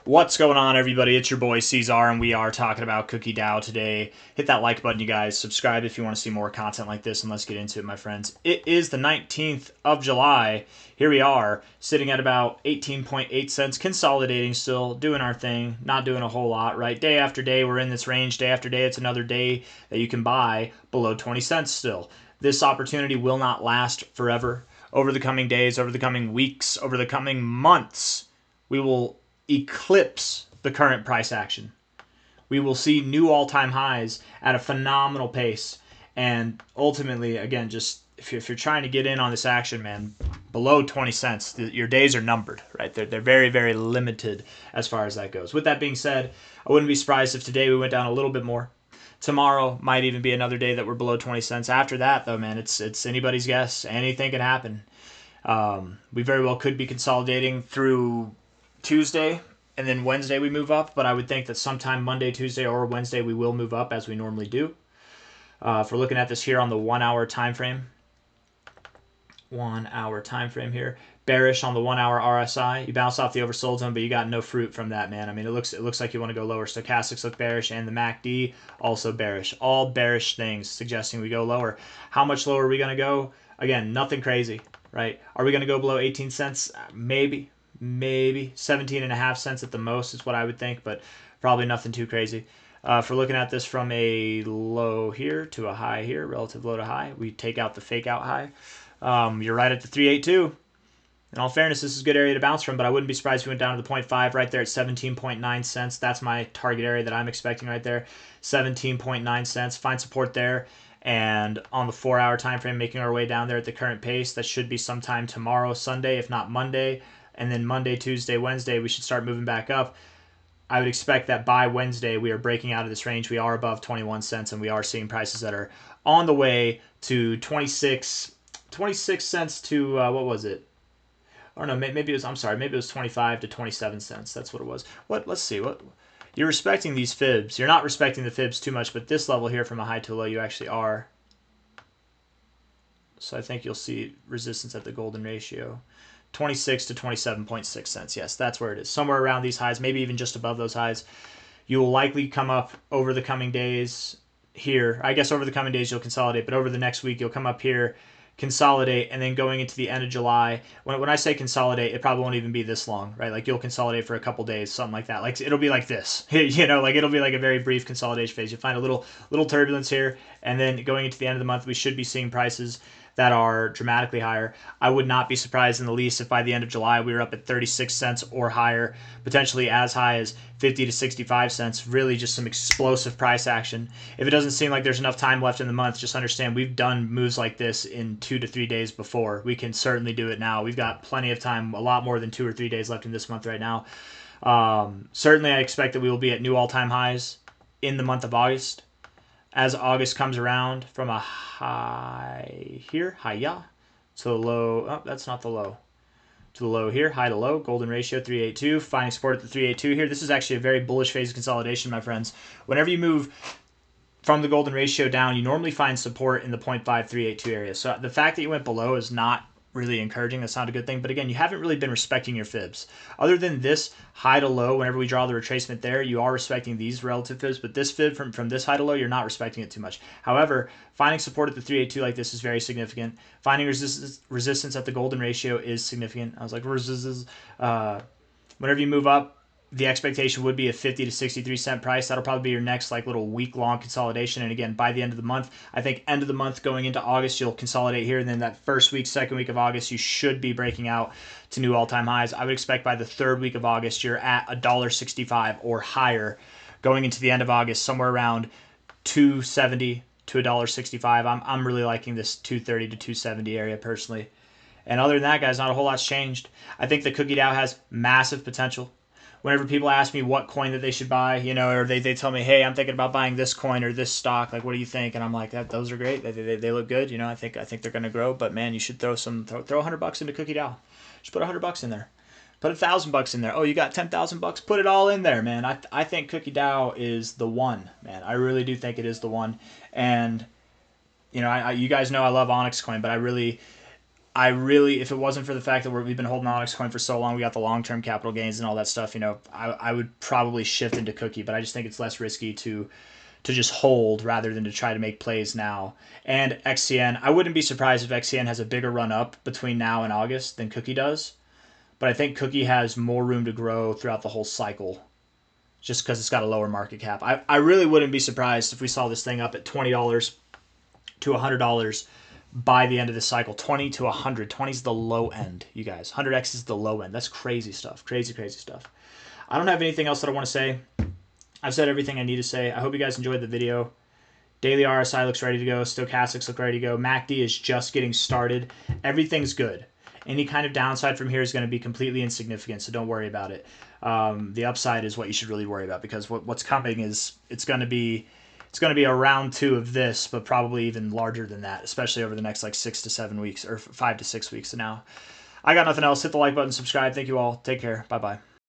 What's going on, everybody? It's your boy C-Zar, and we are talking about Cookie DAO today. Hit that like button, you guys. Subscribe if you want to see more content like this, and let's get into it, my friends. It is the 19th of July. Here we are, sitting at about 18.8 cents, consolidating still, doing our thing, not doing a whole lot, right? Day after day, we're in this range. Day after day, it's another day that you can buy below 20 cents still. This opportunity will not last forever. Over the coming days, over the coming weeks, over the coming months, we will eclipse the current price action. We will see new all-time highs at a phenomenal pace. And ultimately, again, just if you're trying to get in on this action, man, below 20 cents, your days are numbered, right? They're very, very limited as far as that goes. With that being said, I wouldn't be surprised if today we went down a little bit more. Tomorrow might even be another day that we're below 20 cents. After that, though, man, it's anybody's guess. Anything can happen. We very well could be consolidating through Tuesday, and then Wednesday we move up, but I would think that sometime Monday, Tuesday, or Wednesday we will move up as we normally do. If we're looking at this here on the 1 hour time frame, 1 hour time frame here, bearish on the 1 hour RSI. You bounce off the oversold zone, but you got no fruit from that, man. I mean, it looks like you want to go lower. Stochastics look bearish, and the MACD also bearish. All bearish things suggesting we go lower. How much lower are we going to go? Again, nothing crazy, right? Are we going to go below 18 cents? Maybe 17.5 cents at the most is what I would think, but probably nothing too crazy. If we're looking at this from a low here to a high here, relative low to high, we take out the fake out high. You're right at the 382. In all fairness, this is a good area to bounce from, but I wouldn't be surprised if we went down to the 0.5 right there at 17.9 cents. That's my target area that I'm expecting right there, 17.9 cents. Find support there. And on the 4 hour time frame, making our way down there at the current pace, that should be sometime tomorrow, Sunday, if not Monday. And then Monday, Tuesday, Wednesday, we should start moving back up. I would expect that by Wednesday, we are breaking out of this range. We are above 21 cents, and we are seeing prices that are on the way to 26 cents to, what was it? Or no, maybe it was, I'm sorry, maybe it was 25 to 27 cents. That's what it was. Let's see. You're respecting these fibs. You're not respecting the fibs too much, but this level here from a high to a low, you actually are. So I think you'll see resistance at the golden ratio. 26 to 27.6 cents. Yes, that's where it is. Somewhere around these highs, maybe even just above those highs. You will likely come up over the coming days here. I guess over the coming days you'll consolidate, but over the next week you'll come up here, consolidate, and then going into the end of July. When I say consolidate, it probably won't even be this long, right? Like you'll consolidate for a couple days, something like that. Like it'll be like this, like it'll be like a very brief consolidation phase. You'll find a little turbulence here, and then going into the end of the month, we should be seeing prices that are dramatically higher. I would not be surprised in the least if by the end of July we were up at 36 cents or higher, potentially as high as 50 to 65 cents. Really just some explosive price action. If it doesn't seem like there's enough time left in the month, just understand we've done moves like this in 2 to 3 days before. We can certainly do it now. We've got plenty of time, a lot more than 2 or 3 days left in this month right now. Certainly I expect that we will be at new all-time highs in the month of August. As August comes around from a high here, high-ya, to the low, oh, that's not the low, to the low here, high to low, golden ratio 382, finding support at the 382 here. This is actually a very bullish phase of consolidation, my friends. Whenever you move from the golden ratio down, you normally find support in the 0.5382 area. So the fact that you went below is not really encouraging. That's not a good thing. But again, you haven't really been respecting your fibs. Other than this high to low, whenever we draw the retracement there, you are respecting these relative fibs. But this fib from this high to low, you're not respecting it too much. However, finding support at the 382 like this is very significant. Finding resistance at the golden ratio is significant. I was like, resistance. Whenever you move up, the expectation would be a 50 to 63 cent price. That'll probably be your next like little week-long consolidation. And again, by the end of the month, I think end of the month going into August, you'll consolidate here. And then that first week, second week of August, you should be breaking out to new all-time highs. I would expect by the third week of August, you're at $1.65 or higher. Going into the end of August, somewhere around $2.70 to $1.65. I'm really liking this $2.30 to $2.70 area personally. And other than that, guys, not a whole lot's changed. I think the Cookie DAO has massive potential. Whenever people ask me what coin that they should buy, or they tell me, hey, I'm thinking about buying this coin or this stock, like, what do you think? And I'm like, those are great. They look good. I think they're going to grow. But man, you should throw $100 into Cookie DAO. Just put $100 in there. Put $1,000 in there. Oh, you got $10,000? Put it all in there, man. I think Cookie DAO is the one, man. I really do think it is the one. And you guys know I love Onyx coin, but I really, if it wasn't for the fact that we've been holding Onyx Coin for so long, we got the long-term capital gains and all that stuff, you know, I would probably shift into Cookie, but I just think it's less risky to just hold rather than to try to make plays now. And XCN, I wouldn't be surprised if XCN has a bigger run up between now and August than Cookie does, but I think Cookie has more room to grow throughout the whole cycle just because it's got a lower market cap. I really wouldn't be surprised if we saw this thing up at $20 to $100 by the end of this cycle. 20 to 100. 20 is the low end, you guys. 100x is the low end. That's crazy stuff. Crazy, crazy stuff. I don't have anything else that I want to say. I've said everything I need to say. I hope you guys enjoyed the video. Daily RSI looks ready to go. Stochastics look ready to go. MACD is just getting started. Everything's good. Any kind of downside from here is going to be completely insignificant, so don't worry about it. The upside is what you should really worry about, because what's coming is it's going to be a round 2 of this, but probably even larger than that, especially over the next like 6 to 7 weeks or 5 to 6 weeks. So now I got nothing else. Hit the like button, subscribe. Thank you all. Take care. Bye-bye.